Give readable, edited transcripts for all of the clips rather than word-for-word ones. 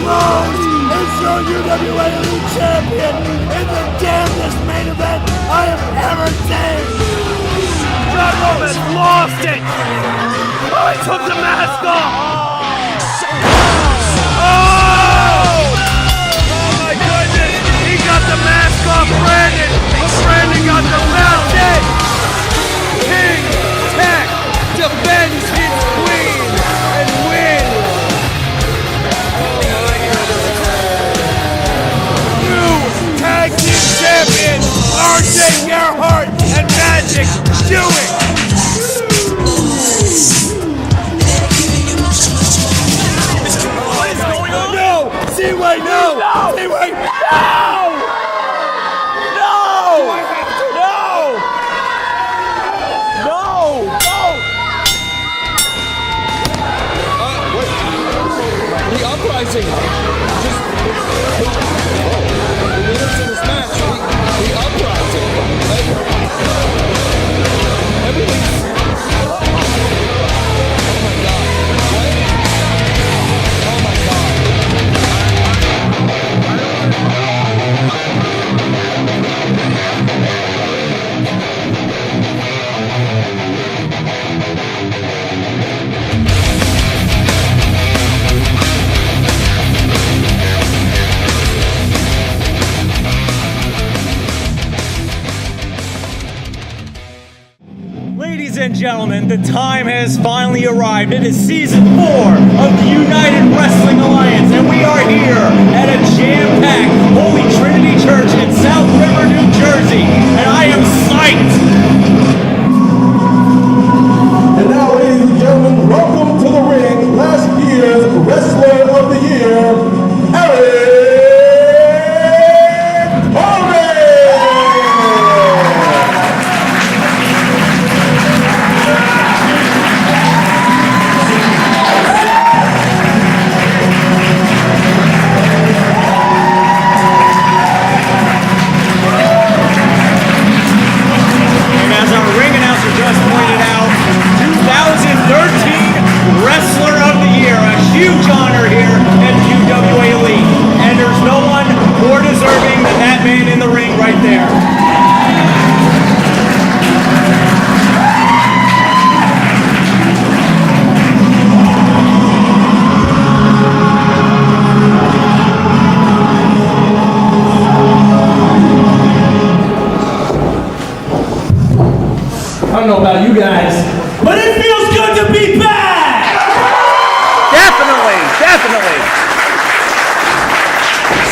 Rose is your UWA Elite champion in the damnedest main event I have ever seen! John Roman lost it! Oh, he took the mask off! Oh! Oh my goodness! He got the mask off Brandon! But Brandon got the belt! King Tek defends his queen and wins! New tag team champions, RJ Gerhardt and Magic do it! What is going on? No! Seaway, no! No! Seaway, No! No! No! No! The Uprising just the winners in this match. The Uprising. Everything's. Oh my God! Oh my God! Ladies and gentlemen, the time has finally arrived. It is season 4 of the United Wrestling Alliance, and we are here at a jam-packed Holy Trinity Church in South River, New Jersey, and I am psyched! And now, ladies and gentlemen, welcome to the ring, last year's Wrestler of the Year, Eric Corvis! Wrestler of the Year, a huge honor here at UWA Elite, and there's no one more deserving than that man in the ring right there. I don't know about you guys, but it feels good to be back! Definitely!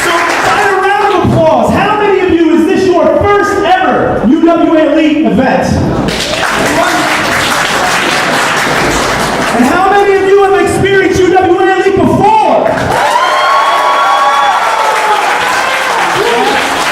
So, by a round of applause, how many of you is this your first ever UWA Elite event? And how many of you have experienced UWA Elite before?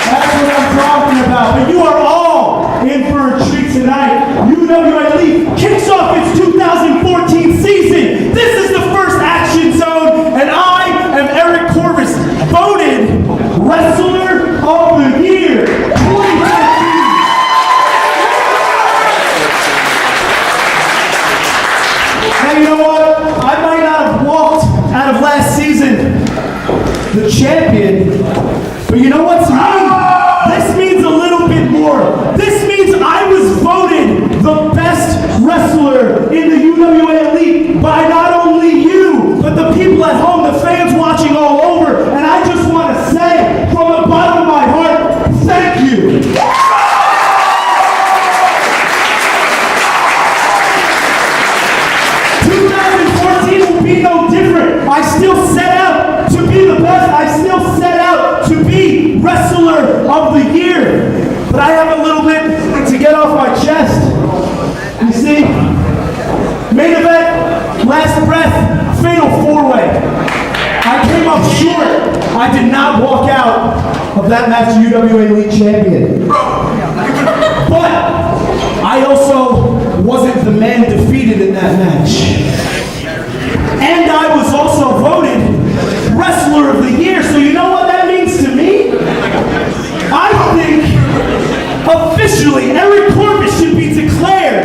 That's what I'm talking about. But you are all in for a treat tonight. UWA Elite kicks off its 2014 season. This is the first Action Zone, and I am Eric Corvis, voted Wrestler of the Year 2014. Now you know what? I might not have walked out of last season the champion, but you know what to me? This means a little bit more. This means I was voted the best wrestler in the UWA Elite by not only you, but the people at home, the fans watching all over. And I just want to say, from the bottom of my heart, thank you. 2014 will be no different. I still set out to be the best. I still set out to be Wrestler of the Year. But I have a little bit to get off my chest. You see, main event, last breath, fatal four-way. I came up short. I did not walk out of that match UWA Elite champion. But I also wasn't the man defeated in that match. And I was also voted Wrestler of the Year. So you know what that means to me? I think officially Eric Corvis should be declared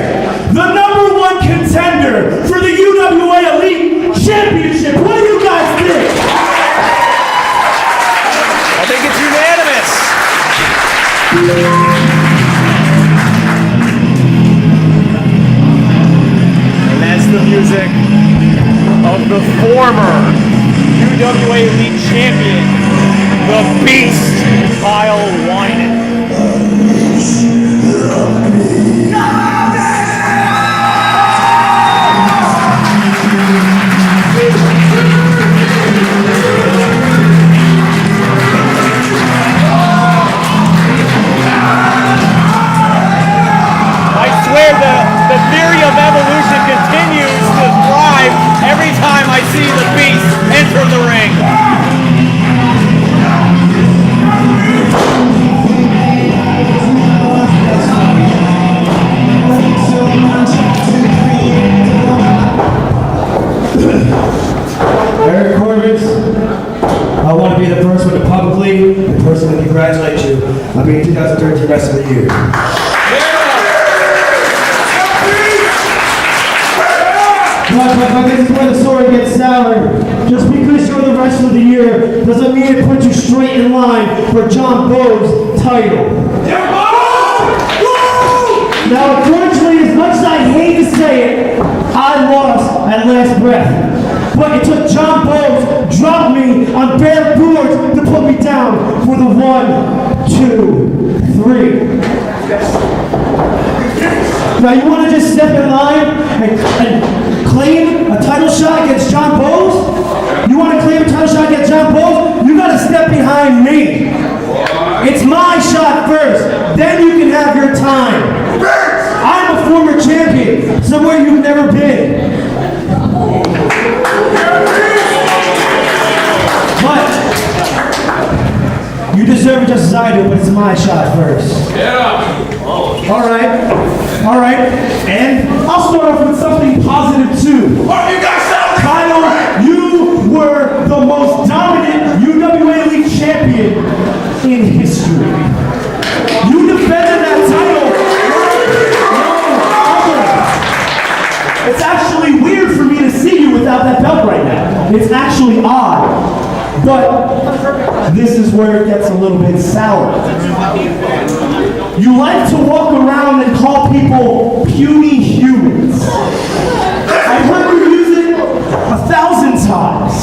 the #1 contender for the UWA Elite Championship. What do you guys think? And that's the music of the former UWA Elite champion, the Beast, Kyle Winan. The theory of evolution continues to thrive every time I see the Beast enter the ring. Eric Corvis, I want to be the first one to publicly and personally congratulate you on being 2013 Wrestler of the Year. But this is where the story gets sour. Just because you're the Wrestler of the Year doesn't mean it puts you straight in line for John Bowe's title. Now, unfortunately, as much as I hate to say it, I lost at last breath. But it took John Bowe's drop me on bare boards to put me down for the 1, 2, 3. Now you want to just step in line and claim a title shot against John Bowes? You want to claim a title shot against John Bowes? You got to step behind me. It's my shot first. Then you can have your time. I'm a former champion, somewhere you've never been. But you deserve it just as I do, but it's my shot first. Yeah. All right, and I'll start off with something positive too. Kyle, you were the most dominant UWA Elite champion in history. You defended that title. It's actually weird for me to see you without that belt right now. It's actually odd. But this is where it gets a little bit sour. You like to walk around and call people puny humans. I heard you use it 1,000 times.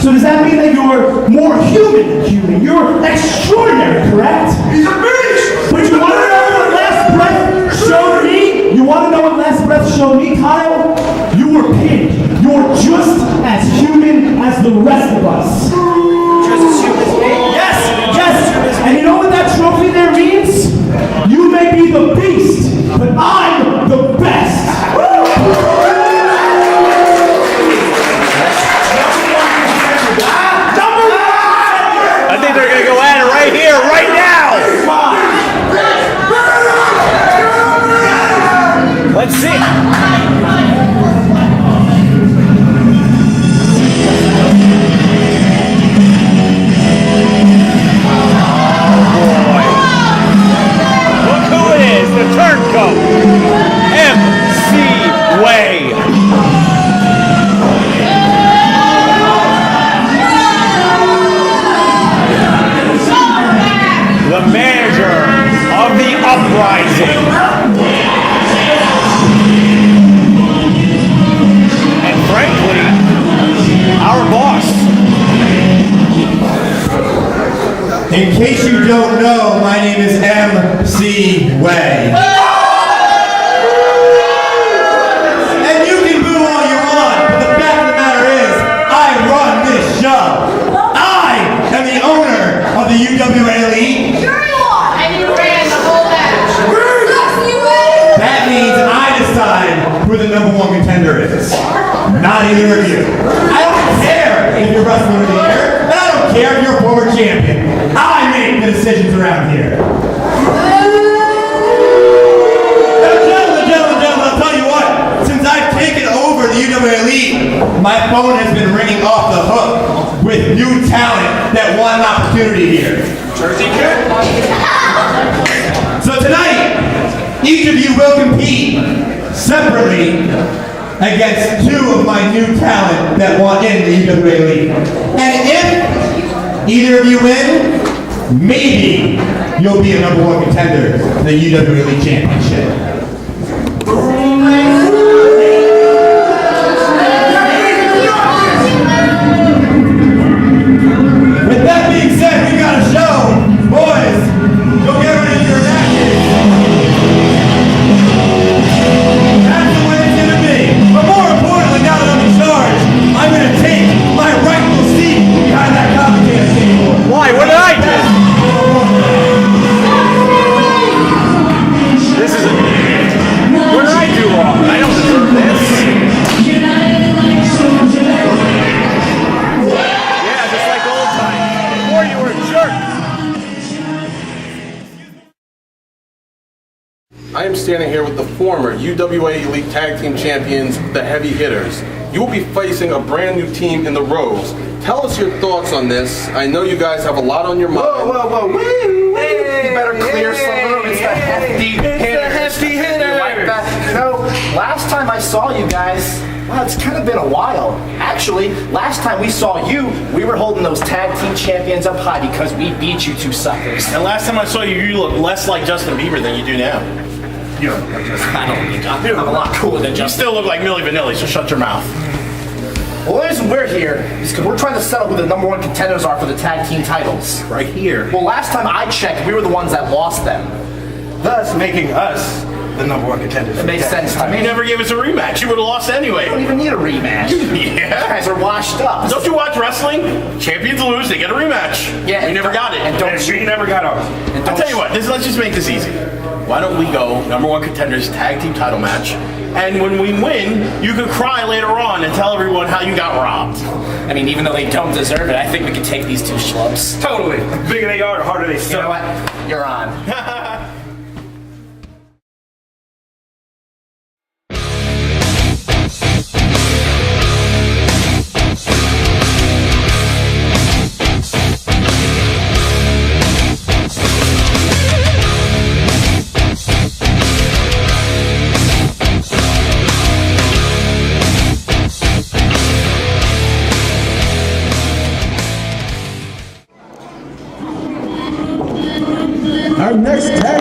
So does that mean that you're more human than human? You're extraordinary, correct? He's a beast! But you want to know what last breath showed me? You want to know what last breath showed me, Kyle? You were pink. You're just as human as the rest of us. Just as human as me? Yes! And you know what that trophy there means? You may be the beast, but I'm the best. I think they're going to go at it right here, right now. Let's see. The turncoat, MC Way. The manager of the Uprising. And frankly, our boss. In case you don't know, my name is MC Way. And you can boo all you want, but the fact of the matter is, I run this show. I am the owner of the UWA Elite. Sure you are. And you ran the whole match. That means I decide who the #1 contender is. Not either of you. I don't care if you're Wrestler of the Year, and I don't care if you're a former champion. I make the decisions around here. Now, gentlemen, I'll tell you what. Since I've taken over the UWA Elite, my phone has been ringing off the hook with new talent that want an opportunity here. Jersey kid? So tonight, each of you will compete separately against 2 of my new talent that want in the UWA Elite. And if either of you win, maybe you'll be a number one contender to the UWA Elite Championship. With that being said, we got a show. Boys, go get ready for your matches. That's the way it's gonna be. But more importantly, now that I'm in charge, I'm gonna take my rightful seat behind that commentator table. Why? What did I do? This isn't. What did I do wrong? I don't deserve this. Yeah, just like old times. Before you were a jerk. I am standing here with the former UWA Elite Tag Team Champions, the Heavy Hitters. You will be facing a brand new team in the Rogues. Tell us your thoughts on this. I know you guys have a lot on your mind. Whoa. You better clear some room. It's the Hefty Hitters. You like that? You know, last time I saw you guys, well, it's kind of been a while. Actually, last time we saw you, we were holding those tag team champions up high because we beat you two suckers. And last time I saw you, you looked less like Justin Bieber than you do now. You don't look like Justin. I don't look like I'm a lot cooler than You Justin. still look like Milli Vanilli, so shut your mouth. Well, the reason we're here is because we're trying to settle who the number one contenders are for the tag team titles. Right here. Well, last time I checked, we were the ones that lost them. Thus making us the number one contenders. It makes sense to me. You never gave us a rematch. You would have lost anyway. We don't even need a rematch. You Yeah. guys are washed up. Don't you watch wrestling? Champions lose, they get a rematch. Yeah, we never got it. and don't you never got ours. I'll tell you what, let's just make this easy. Why don't we go number one contenders tag team title match? And when we win, you can cry later on and tell everyone how you got robbed. I mean, even though they don't deserve it, I think we can take these two schlubs. Totally. The bigger they are, the harder they You suck. know what? You're on. Our next tag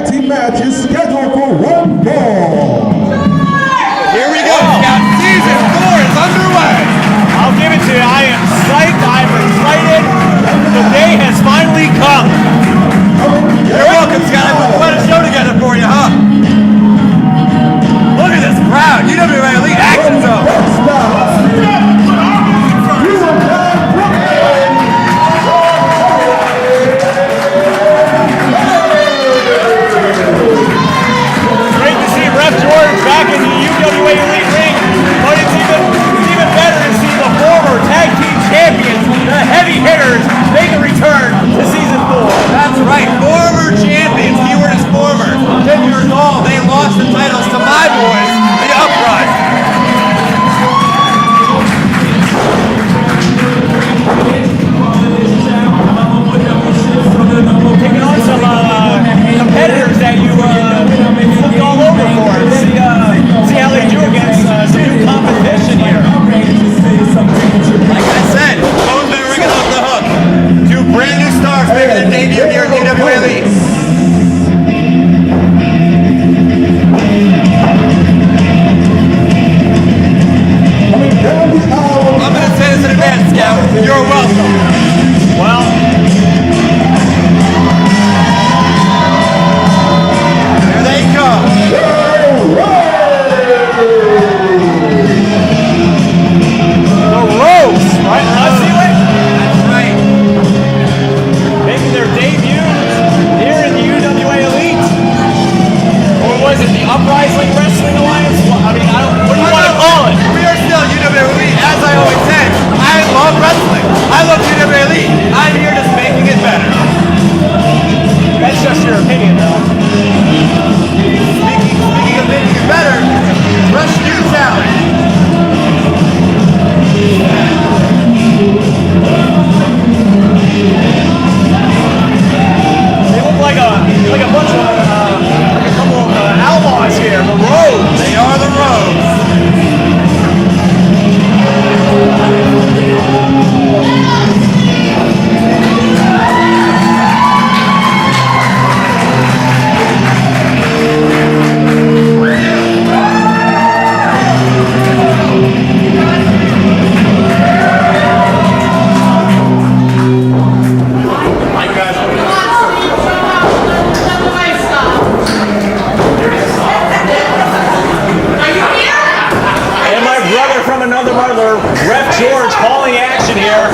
Ref George calling action here.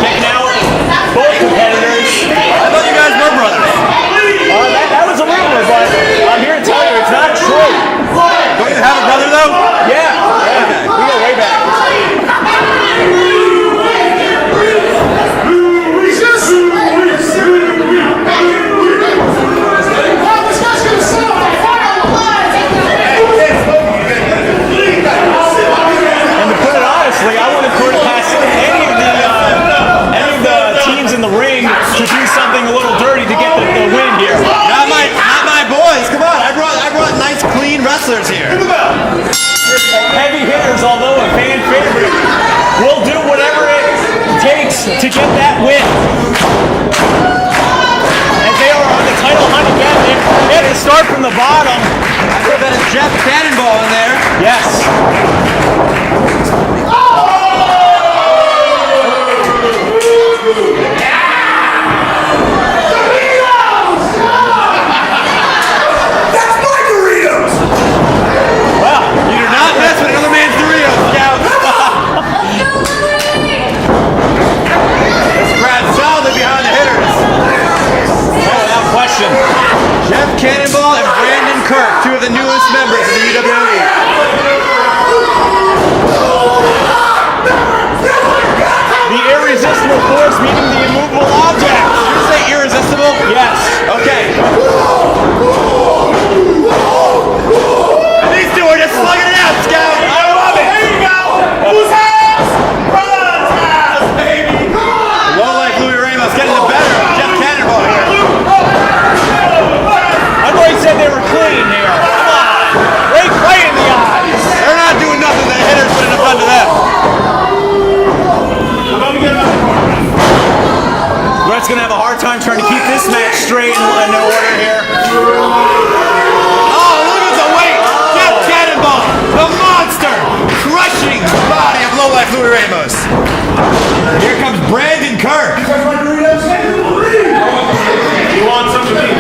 Checking out both competitors. I thought you guys were brothers. That was a rumor, but I'm here to tell you it's not true. Don't you have a brother though? Yeah. We go way back. And to put it honestly, I wouldn't put it past any of the teams in the ring to do something a little dirty to get the win here. Not my boys. Come on, I brought nice, clean wrestlers here. Heavy hitters, although a fan favorite, will do whatever it takes to get that win. As they are on the title hunt again, they had to start from the bottom. I heard that it's Jeff Cannonball in there. Yes. That's what another man's Doritos, Scout. This crowd's solidly behind the hitters. Oh, without question. Jeff Cannonball and Brandon Kirk, two of the newest members of the UWA Elite. The irresistible force meeting the immovable object. Did you say irresistible? Yes. Okay. And these two are just slugging it out, Scout. I love it. There you go. Whose house? Brother's house, baby. Lowlife Louie Ramos getting the better of Jeff Cannonball here. I know he said they were clean here. Come on. Right in the eyes. They're not doing nothing. The hitters putting it up to them. Brett's going to have a hard time trying to keep this match straight and no order here. Oh, look at the weight. Jeff Cannonball, the monster, crushing the body of Lowlife Louie Ramos. Here comes Brandon Kirk. You want some of me?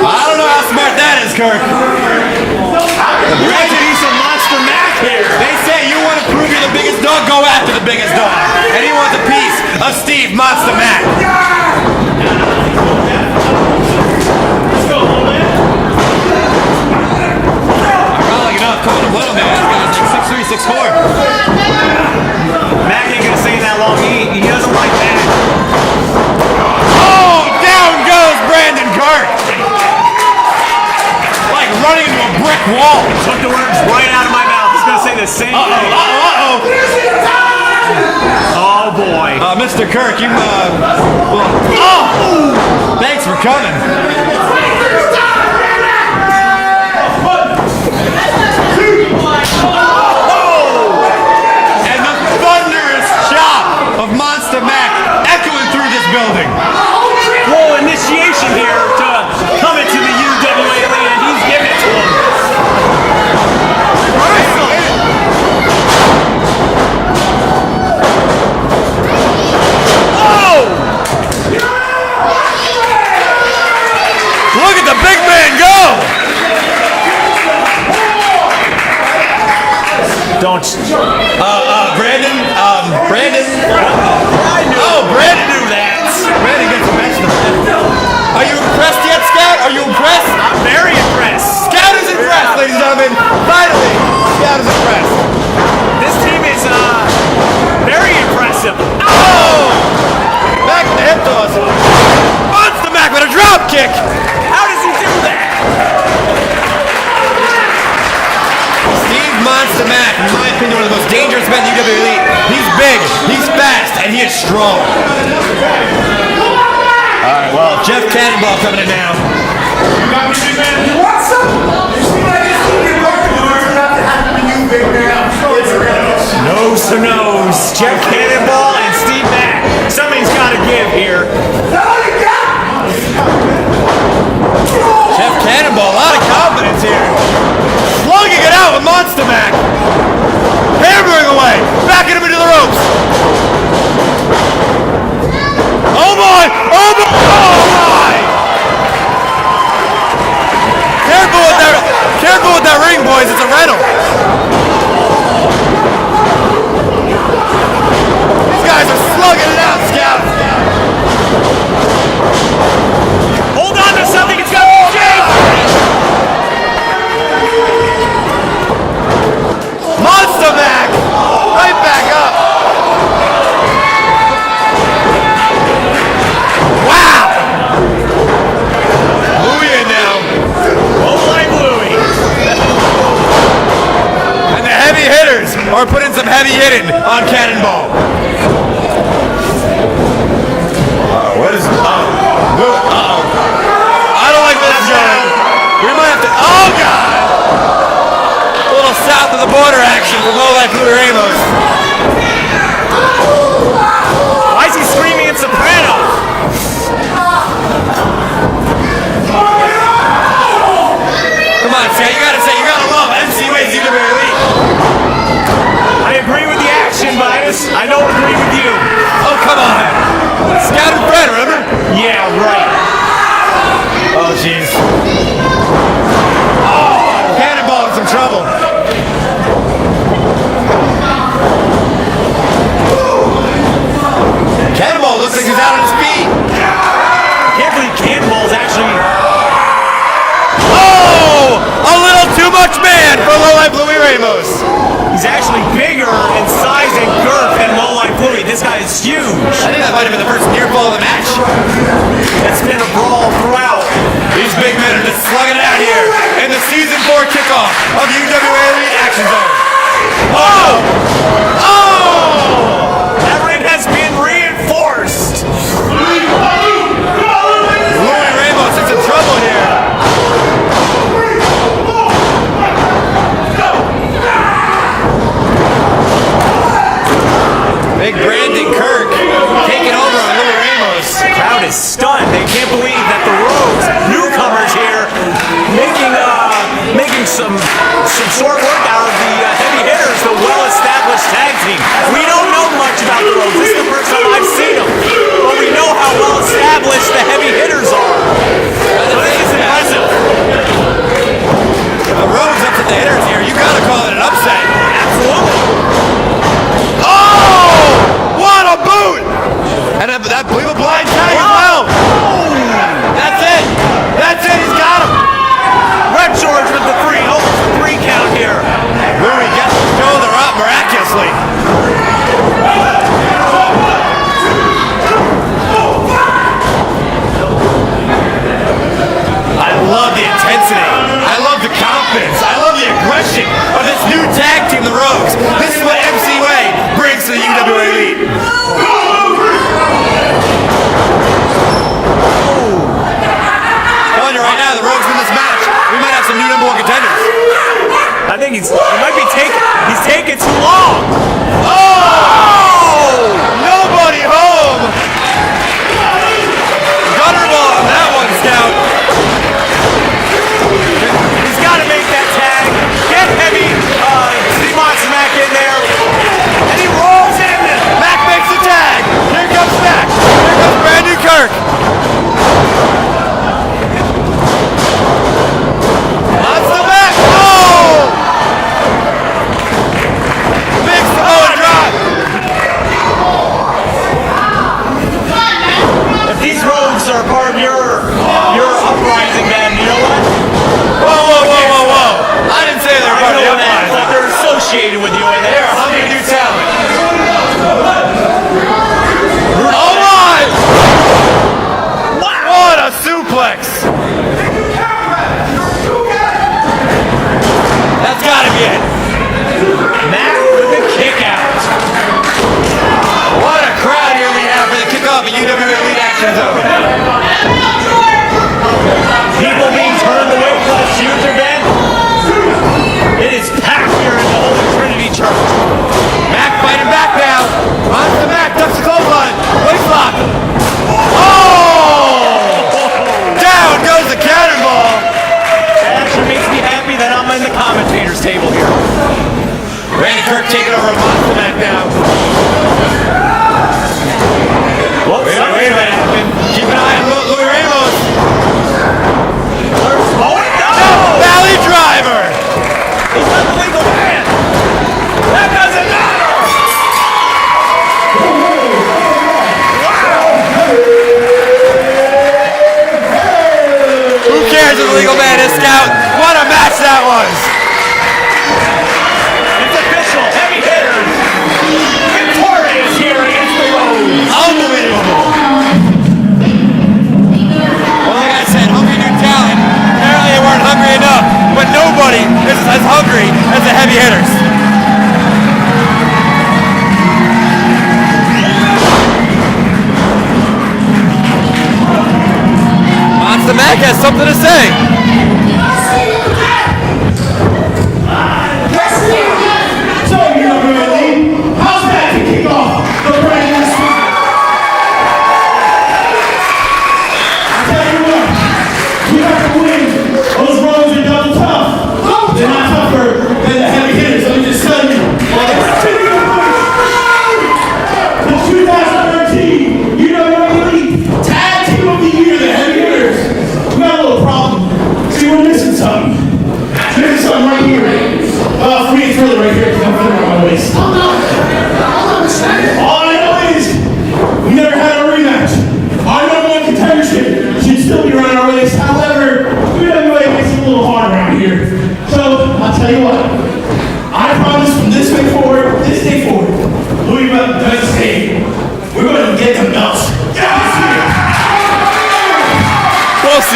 I don't know how smart that is, Kirk. Brandon needs some Monster Mack here. They say you want to prove you're the biggest dog, go after the biggest dog. And he wants a piece of Steve Monster Mack. Ironic enough, coming to Little Man, he's like 6'3", 6'4". Mack ain't gonna stay that long. He doesn't like that. Oh, down goes Brandon Kirk. Like running into a brick wall. Took the words right out of my mouth. He's gonna say the same thing. Oh boy. Mr. Kirk, you thanks for coming. And the thunderous chop of Monster Mack echoing through this building. Whoa, initiation here to come into the UWA Elite, and he's giving it to him. Look at the big man go! Don't. Brandon. Brandon knew that. Brandon gets a match to the Are you impressed yet, Scout? Are you impressed? I'm very impressed. Scout is impressed, ladies and gentlemen. Finally, Scout is impressed. This team is very impressive. Oh! Back to the hip toss. Monster Mack with a drop kick. How does he do that? Steve Monster Mack, in my opinion, one of the most dangerous men in the UWA Elite. He's big, he's fast, and he is strong. All right, well, Jeff Cannonball coming in now. You got me, big man. You want some? You seem like it's going to be hard to happen to you, big man. Nose to nose. Jeff Cannonball and Steve Mack. Something's got to give here. Jeff Cannonball, a lot of confidence here. Slugging it out with Monster Mack. Hammering away. Backing him into the ropes. Oh boy! Oh boy! Oh my! Careful with that ring, boys. It's a rental. heavy hitting on Cannonball. What is? I don't like this going. We might have to. Oh God! A little south of the border action from Lowlife Louie Ramos. Why is he screaming in soprano? Come on, Sam, you gotta love MCWA's UWA Elite. I agree with the action, but I don't agree with you. Oh, come on. Scattered Fred, remember? Yeah, right. Oh, jeez. Oh, Cannonball in some trouble. Cannonball looks like he's out on his feet. I can't believe Cannonball's actually... Oh! A little too much man for Lowlife Louie Ramos. He's actually bigger in size and girth than Lowlife Louie. This guy is huge. I think that might have been the first near fall of the match. It's been a brawl throughout. These big men are just slugging it out here in the Season 4 kickoff of the UWA Elite Action Zone. Oh! Oh! That ring has been reinforced. Louie Ramos is in trouble here. Big Brandon Kirk taking over on Louie Ramos. The crowd is stunned. They can't believe that the Rogues, newcomers here, making some short work out of the heavy hitters, the well-established tag team. We don't know much about the Rogues. This is the first time I've seen them. But we know how well-established the heavy hitters are. So this is impressive. The Rogues up to the hitters here. You gotta call it an upset. Absolutely. Oh! What a boot! And that blew a blind tag as well. That's it. That's it. He's got him. Red George with the three count here. Louie gets the shoulder up miraculously. I love the intensity. I love the confidence. I love the aggression of this new tag team, the Rogues. This is what MCWA brings to the UWA Elite. Telling you right now, the Rogues win this match. We might have some new #1 contenders. I think he might be he's taking too long. Oh! Nobody home. Gutter ball on that one, Scout. He's got to make that tag. Get heavy. Monsta Mack in there. And he rolls in. Mack makes the tag. Here comes Mack. Here comes brand new Kirk. Monsta Mack. Oh! Big Samoan drop. If these Rogues are part of your Uprising, then you know what? Whoa. I didn't say they were part of the Uprising. But they're associated with you, and They're a hungry new talent. Oh my! Wow! What a suplex! That's gotta be it. Mack with the kick out. What a crowd here we have for the kickoff at UWA Elite Action Zone. People being turned away from this huge event. It is packed here in the Holy Trinity Church. Mack fighting back now. Monsta Mack ducks the clothesline. Waist lock. Oh! Down goes the Cannonball. That actually makes me happy that I'm in the commentators table here. Randy Kirk taking over Monsta Mack now. Whoa, Wait a minute. Keep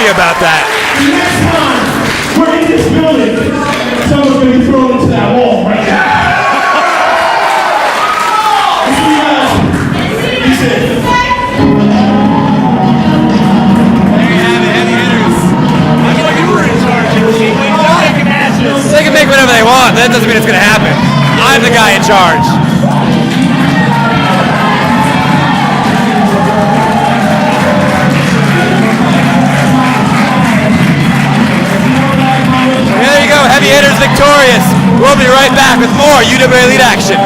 see about that. Next time we're in this building, someone's going to be thrown into that wall right now. They can make whatever they want. That doesn't mean it's going to happen. I'm the guy in charge. There you go. Heavy hitters victorious. We'll be right back with more UWA Elite action.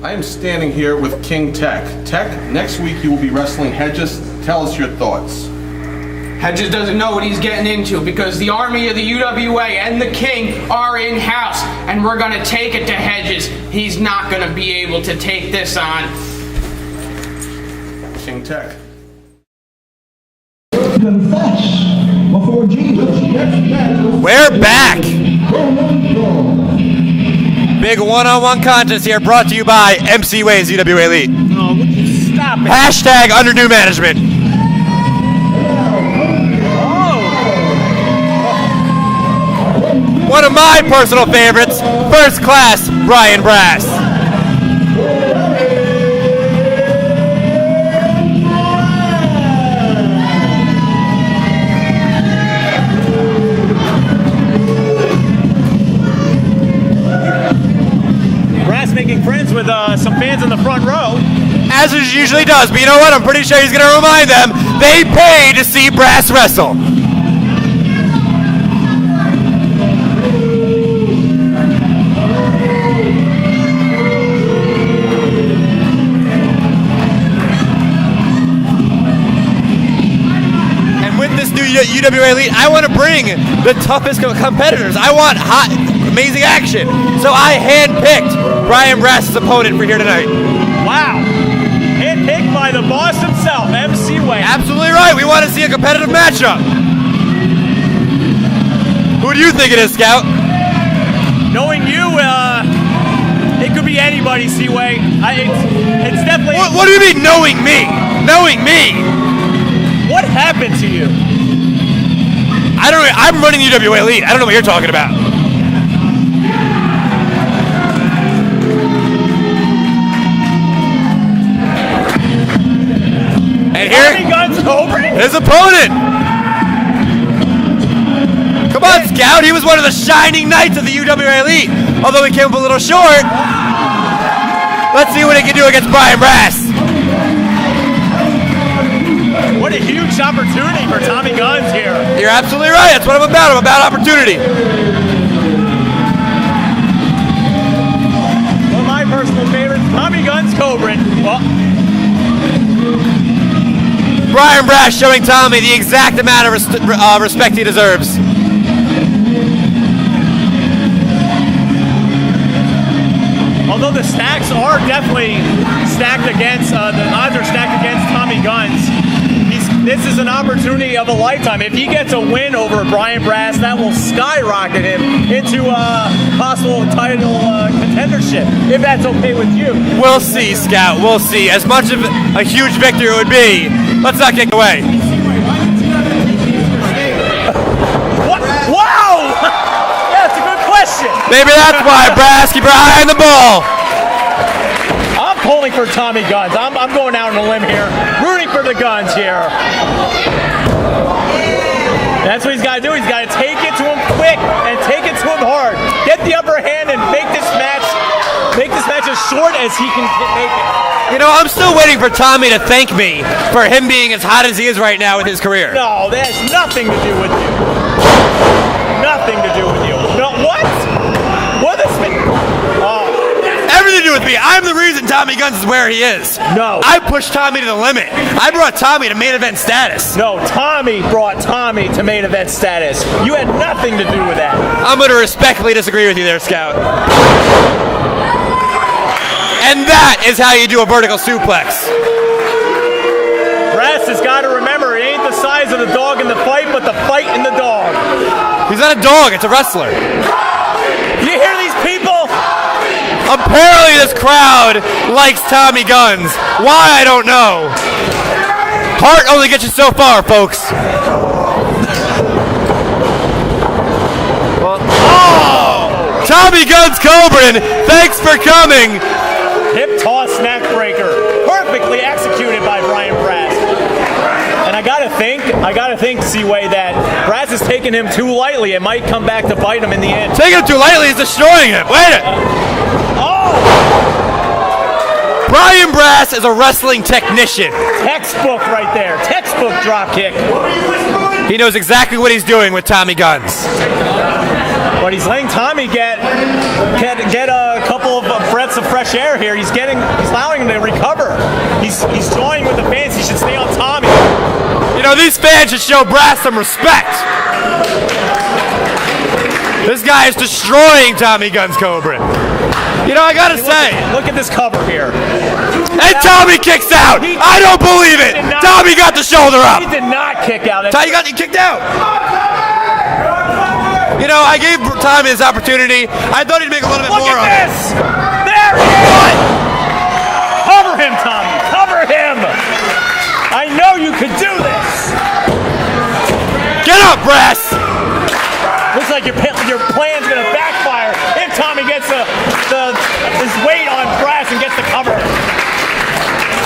I am standing here with King Tek. Tek, next week you will be wrestling Hedges. Tell us your thoughts. Hedges doesn't know what he's getting into because the army of the UWA and the King are in-house, and we're going to take it to Hedges. He's not going to be able to take this on. King Tek. Confess before Jesus. We're back. Big one-on-one contest here brought to you by MC Ways UWA Elite. Oh, would you stop it? Hashtag under new management. One of my personal favorites, first class Brian Brass. Making friends with some fans in the front row. As he usually does, but you know what? I'm pretty sure he's going to remind them they pay to see Brass wrestle. And with this new UWA Elite, I want to bring the toughest competitors. I want hot, amazing action. So I handpicked Brian Brass's opponent for here tonight. Wow. Handpicked by the boss himself, MC Way. Absolutely right. We want to see a competitive matchup. Who do you think it is, Scout? Knowing you, it could be anybody, C-Way. It's definitely... What do you mean, knowing me? Knowing me? What happened to you? I'm running UWA Elite. I don't know what you're talking about. And here, Kobryn? his opponent. Come on, Scout. He was one of the shining knights of the UWA Elite. Although he came up a little short. Let's see what he can do against Brian Brass. What a huge opportunity for Tommy Gunz here. You're absolutely right. That's what I'm about. I'm about opportunity. One of my personal favorites, Tommy Gunz Kobryn. Well, Brian Brass showing Tommy the exact amount of respect he deserves. although the stacks are definitely stacked against, the odds are stacked against Tommy Gunz. This is an opportunity of a lifetime. If he gets a win over Brian Brass, that will skyrocket him into a possible title contendership, if that's okay with you. We'll see, Scout. We'll see. As much of a huge victory it would be, let's not get away. What? Wow! Yeah, that's a good question. Maybe that's why, Brass, keep your eye on the ball. I'm pulling for Tommy Gunz. I'm going out on a limb here, rooting for the Gunz here. That's what he's got to do. He's got to take it to him quick and take it to him hard. Get the upper hand and make this match as short as he can make it. You know, I'm still waiting for Tommy to thank me for him being as hot as he is right now with his career. No, that has nothing to do with you. Nothing to do with you. No, what? What is it? Oh. Everything to do with me. I'm the reason Tommy Gunz is where he is. No. I pushed Tommy to the limit. I brought Tommy to main event status. No, Tommy brought Tommy to main event status. You had nothing to do with that. I'm going to respectfully disagree with you there, Scout. And that is how you do a vertical suplex. Brass has got to remember, it ain't the size of the dog in the fight, but the fight in the dog. He's not a dog, it's a wrestler. You hear these people? Apparently this crowd likes Tommy Gunz. Why, I don't know. Heart only gets you so far, folks. Tommy Gunz Kobryn, thanks for coming. Hip toss neck breaker, perfectly executed by Brian Brass. And I gotta think, Seaway, that Brass is taking him too lightly. It might come back to bite him in the end. Taking him too lightly is destroying him. Wait a Brian Brass is a wrestling technician. Textbook right there. Textbook drop kick. He knows exactly what he's doing with Tommy Gunz. But he's letting Tommy get a couple of breaths of fresh air here. He's allowing him to recover. He's joining with the fans. He should stay on Tommy. You know, these fans should show Brass some respect. This guy is destroying Tommy Gunz Kobryn. You know, I gotta say, look at this cover here. And Tommy kicks out. I don't believe it. Tommy got the shoulder up. He did not kick out. Tommy got kicked out. You know, I gave Tommy his opportunity. I thought he'd make a little bit more on it. Look at this! There he is! Cover him, Tommy! Cover him! I know you could do this! Get up, Brass! Looks like your plan's gonna backfire if Tommy gets his weight on Brass and gets the cover.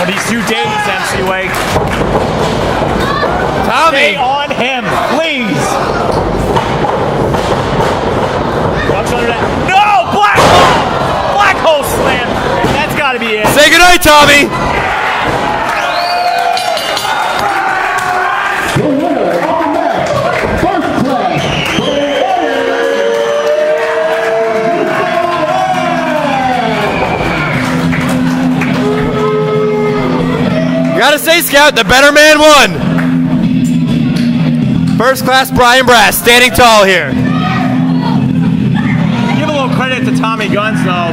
But he's too dangerous, MC-Way. Tommy! Stay on him, please! Under that. No! Black hole! Black hole slam! That's gotta be it. Say goodnight, Tommy! The winner of the match, first class. Gotta say, Scout, the better man won. First class Brian Brass, standing tall here. Credit to Tommy Gunz, though.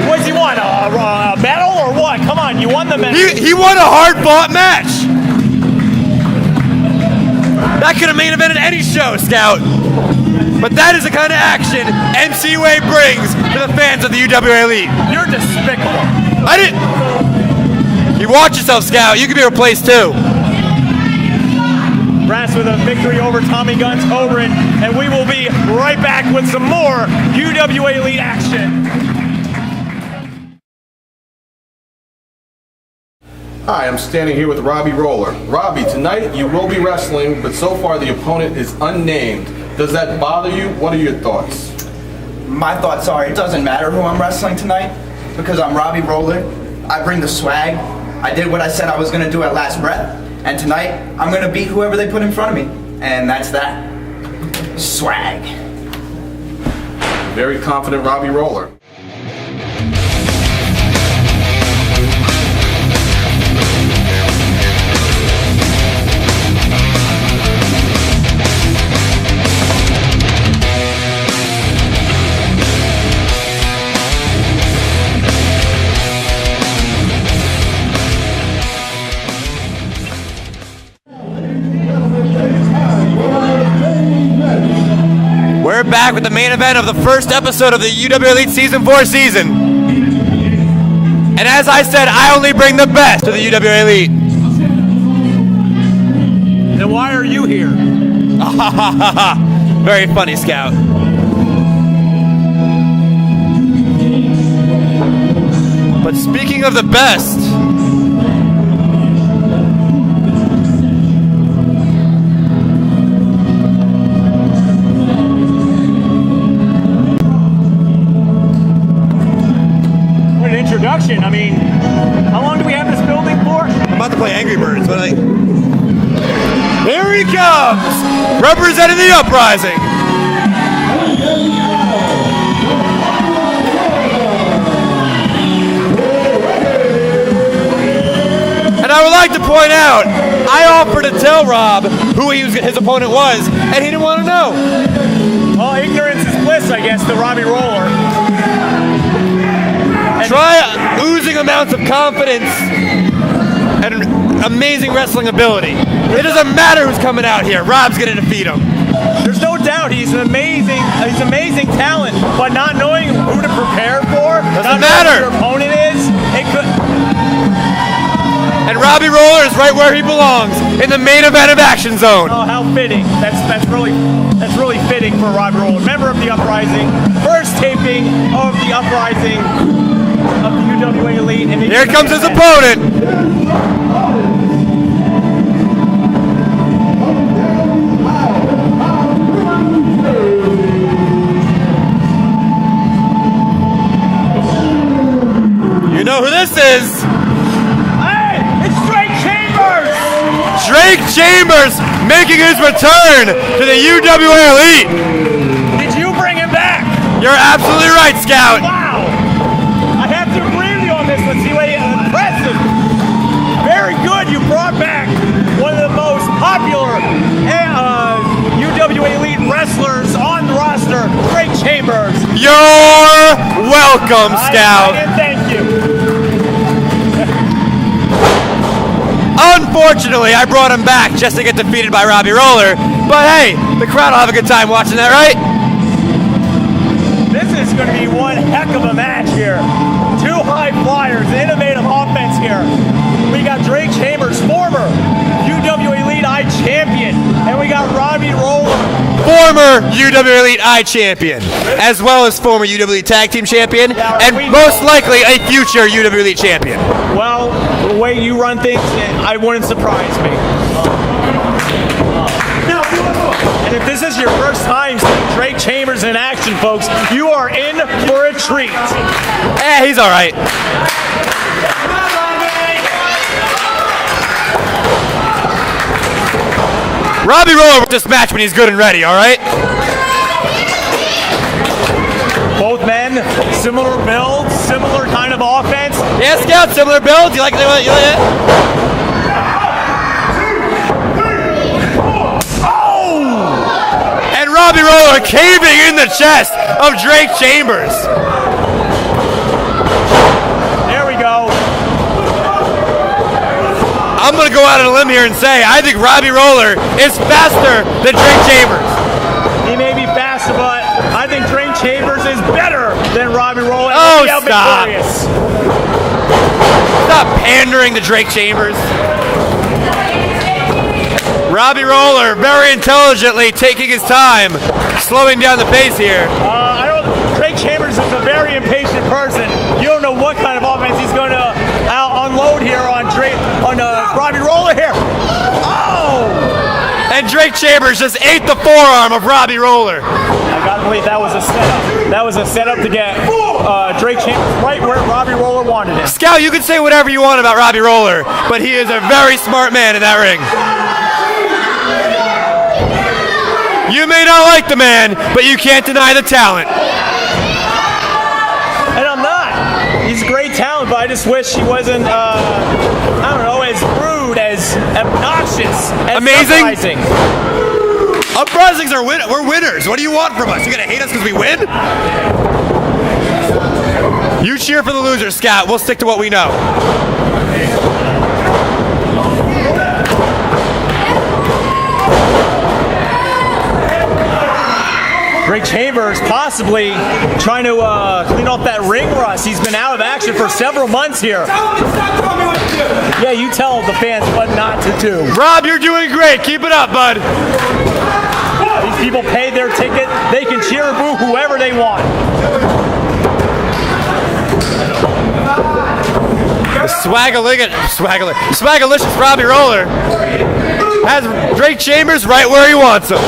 What does he want? A medal or what? Come on, you won the medal. He won a hard-fought match. That could have main evented any show, Scout. But that is the kind of action MC Way brings to the fans of the UWA Elite. You're despicable. I didn't. You watch yourself, Scout. You could be replaced too. Brass with a victory over Tommy Gunz Kobryn, and we will be right back with some more UWA Elite action. Hi, I'm standing here with Robbie Roller. Robbie, tonight you will be wrestling, but so far the opponent is unnamed. Does that bother you? What are your thoughts? My thoughts are, it doesn't matter who I'm wrestling tonight, because I'm Robbie Roller. I bring the swag. I did what I said I was going to do at last breath. And tonight, I'm going to beat whoever they put in front of me. And that's that. Swag. Very confident Robbie Roller. We're back with the main event of the first episode of the UWA Elite Season 4 season. And as I said, I only bring the best to the UWA Elite. Then why are you here? Very funny, Scout. But speaking of the best, introduction. I mean, how long do we have this building for? I'm about to play Angry Birds, but here he comes, representing the Uprising. And I would like to point out, I offered to tell Rob who his opponent was, and he didn't want to know. Well, ignorance is bliss, I guess, to Robbie Roller. Try oozing amounts of confidence and amazing wrestling ability. It doesn't matter who's coming out here. Rob's going to defeat him. There's no doubt he's amazing talent, but not knowing who to prepare for, doesn't not matter. Knowing who your opponent is, it could. And Robbie Roller is right where he belongs, in the main event of Action Zone. Oh, how fitting! That's really fitting for Robbie Roller, member of the Uprising, first taping of the Uprising of the UWA Elite. And here comes his opponent. You know who this is? Hey, it's Drake Chambers! Drake Chambers making his return to the UWA Elite. Did you bring him back? You're absolutely right, Scout. Wow! I have to agree with you on this one. See what impressive. Very good. You brought back one of the most popular UWA Elite wrestlers on the roster, Drake Chambers. You're welcome, Scout. Thank you. Unfortunately, I brought him back just to get defeated by Robbie Roller. But hey, the crowd will have a good time watching that, right? This is going to be one heck of a match here. Two high flyers, innovative offense here. We got Drake Chambers, former UWA Elite I champion, and we got Robbie Roller, former UWA Elite I champion, as well as former UWA Elite Tag Team champion, and most likely a future UWA Elite champion. Well, the way you run things, I wouldn't surprise me. And if this is your first time seeing Drake Chambers in action, folks, you are in for a treat. He's all right. Robbie Roller with this match when he's good and ready, all right? Both men, similar builds, similar kind of offense. Yeah, Scout, similar builds. You like it? Oh! And Robbie Roller caving in the chest of Drake Chambers. There we go. I'm going to go out on a limb here and say I think Robbie Roller is faster than Drake Chambers. He may be faster, but I think Drake Chambers is better than Robbie Roller. Oh, stop. Stop pandering to Drake Chambers. Robbie Roller very intelligently taking his time, slowing down the pace here. Drake Chambers is a very impatient person. You don't know what kind of offense he's going to unload here on Robbie Roller here. Oh! And Drake Chambers just ate the forearm of Robbie Roller. I gotta believe that was a setup. That was a setup to get Drake Chambers right where Robbie Roller wanted it. Scout, you can say whatever you want about Robbie Roller, but he is a very smart man in that ring. You may not like the man, but you can't deny the talent. And I'm not. He's a great talent, but I just wish he wasn't, I don't know, as rude, as obnoxious, as amazing. Uprisings are we're winners. What do you want from us? You gonna hate us because we win? You cheer for the losers, Scout. We'll stick to what we know. Drake Chambers possibly trying to clean off that ring rust. He's been out of action for several months here. Yeah, you tell the fans what not to do. Rob, you're doing great. Keep it up, bud. These people pay their ticket. They can cheer and boo whoever they want. The swagalicious Robbie Roller has Drake Chambers right where he wants him.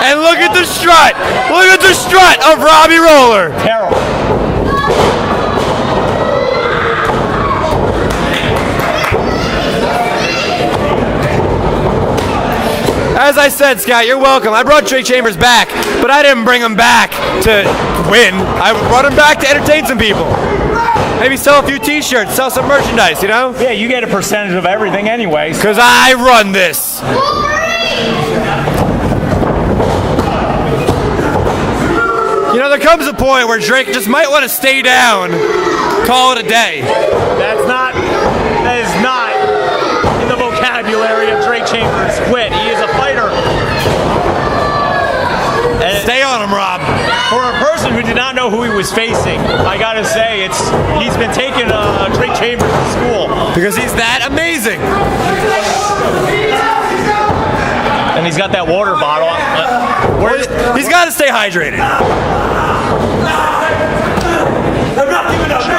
And look at the strut! Look at the strut of Robbie Roller! Terrible. As I said, Scott, you're welcome. I brought Drake Chambers back, but I didn't bring him back to win. I brought him back to entertain some people. Maybe sell a few t-shirts, sell some merchandise, you know? Yeah, you get a percentage of everything anyways. Because I run this. You know, there comes a point where Drake just might want to stay down, call it a day. That is not know who he was facing. I gotta say, he's been taking Drake Chambers to school. Because he's that amazing. And he's got that water bottle. He's got to stay hydrated.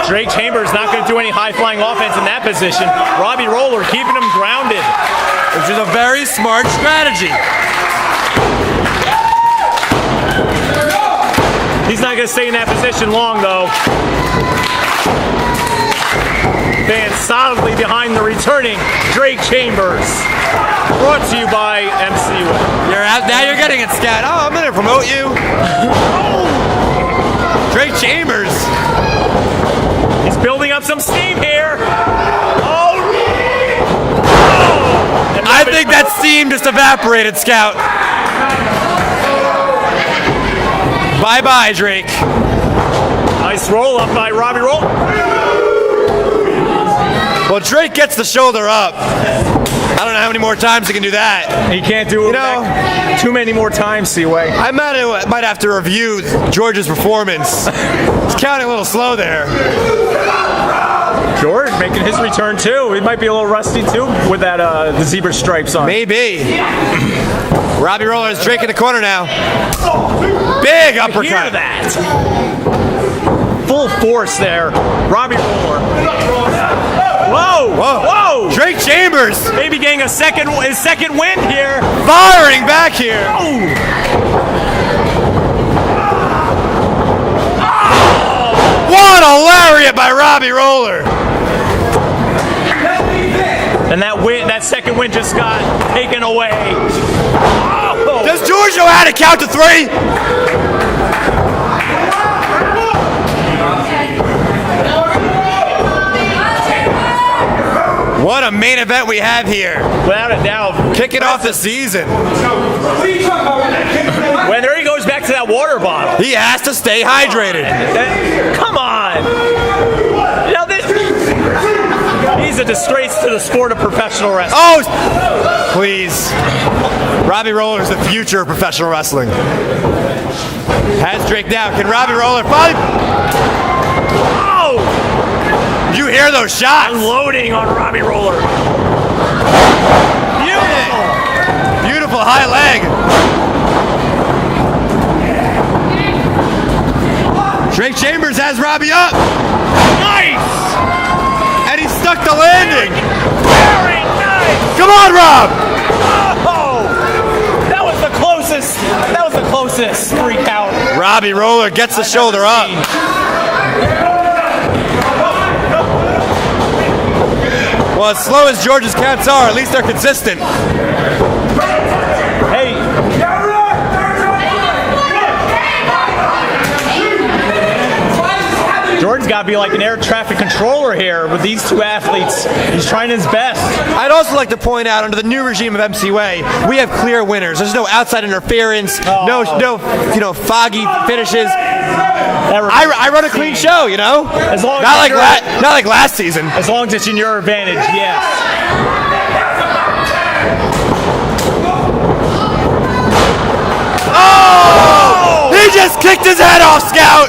Drake Chambers not going to do any high-flying offense in that position. Robbie Roller keeping him grounded. Which is a very smart strategy. He's not going to stay in that position long, though. Staying solidly behind the returning Drake Chambers. Brought to you by MC. Now you're getting it, Scat. Oh, I'm going to promote you. Drake Chambers. He's building up some steam here. I think that steam just evaporated, Scout. Bye-bye, Drake. Nice roll up by Robbie Roll. Well, Drake gets the shoulder up. I don't know how many more times he can do that. He can't do it too many more times, Seaway. I might have to review George's performance. He's counting a little slow there. George making his return too. He might be a little rusty too with that the zebra stripes on. Maybe. Robbie Roller is Drake in the corner now. Big uppercut. Hear that. Full force there. Robbie Roller. Whoa! Whoa! Drake Chambers. Maybe getting his second win here. Firing back here. What a lariat by Robbie Roller. And that second win just got taken away. Does George know how to count to 3? What a main event we have here. Without a doubt. Kicking off the season. When there he goes back to that water bottle. He has to stay hydrated. Come on. Now he's a disgrace to the sport of professional wrestling. Oh, please. Robbie Roller is the future of professional wrestling. Has Drake now. Can Robbie Roller finally... Oh! You hear those shots? Unloading on Robbie Roller. Beautiful. Beautiful high leg. Drake Chambers has Robbie up. Nice! And he stuck the landing. Very nice! Come on, Rob! Oh! That was the closest 3 count. Robbie Roller gets the shoulder up. Well, as slow as George's counts are, at least they're consistent. Hey. George's got to be like an air traffic controller here with these two athletes. He's trying his best. I'd also like to point out, under the new regime of MCWA, we have clear winners. There's no outside interference, no foggy finishes. I run a clean show, you know? As long not as like last season. As long as it's in your advantage, yes. Oh! He just kicked his head off, Scout!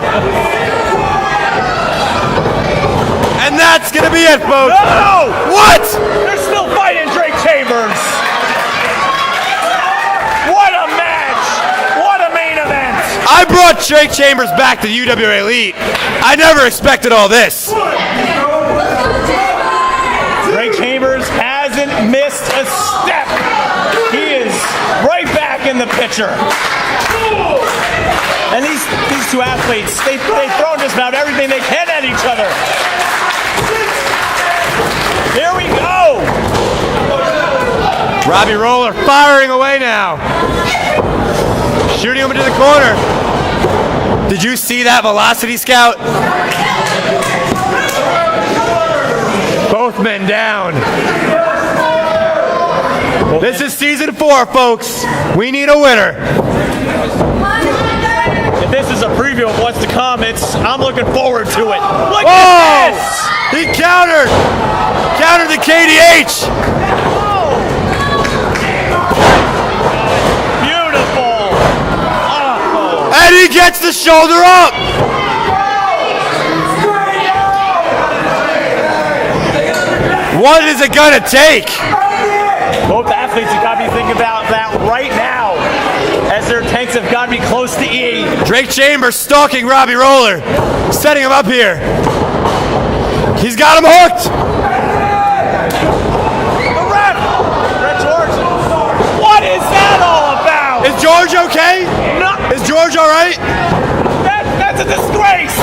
And that's gonna be it, folks. No! What? They're still fighting Drake Chambers. What a match! What a main event! I brought Drake Chambers back to UWA Elite. I never expected all this. Drake Chambers hasn't missed a step. He is right back in the picture. And these two athletes, they've thrown just about everything they can at each other. Here we go. Robbie Roller firing away now. Shooting him into the corner. Did you see that velocity, Scout? Both men down. This is season 4, folks. We need a winner. If this is a preview of what's to come, I'm looking forward to it. Look at this! He countered the KDH. Beautiful. And he gets the shoulder up. What is it gonna take? Both athletes have got to be thinking about that right now, as their tanks have got to be close to E. Drake Chambers stalking Robbie Roller, setting him up here. He's got him hooked. The ref! Red George. What is that all about? Is George okay? No. Is George all right? That's a disgrace.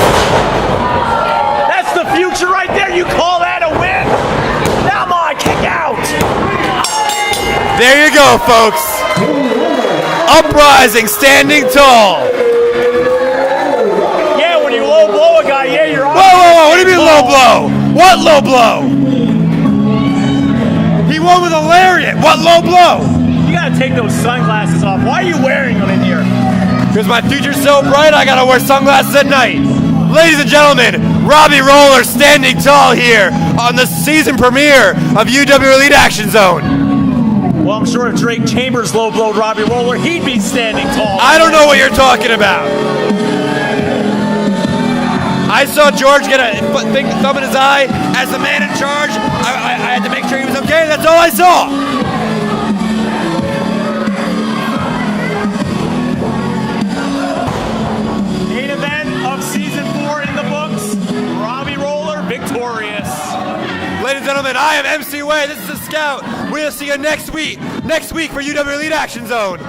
That's the future right there. You call that a win? Come on, kick out. There you go, folks. Uprising, standing tall. Yeah, when you low blow a guy, yeah, you're on. Whoa. What do you mean low blow? What low blow? He won with a lariat. What low blow? You gotta take those sunglasses off. Why are you wearing them in here? Because my future's so bright, I gotta wear sunglasses at night. Ladies and gentlemen, Robbie Roller standing tall here on the season premiere of UWA Elite Action Zone. Well, I'm sure if Drake Chambers low blowed Robbie Roller, he'd be standing tall. I don't know what you're talking about. I saw George get a thumb in his eye. As the man in charge, I had to make sure he was okay. That's all I saw. Main event of season 4 in the books. Robbie Roller victorious. Ladies and gentlemen, I am MC Way. This is the Scout. We'll see you next week. Next week for UWA Elite Action Zone.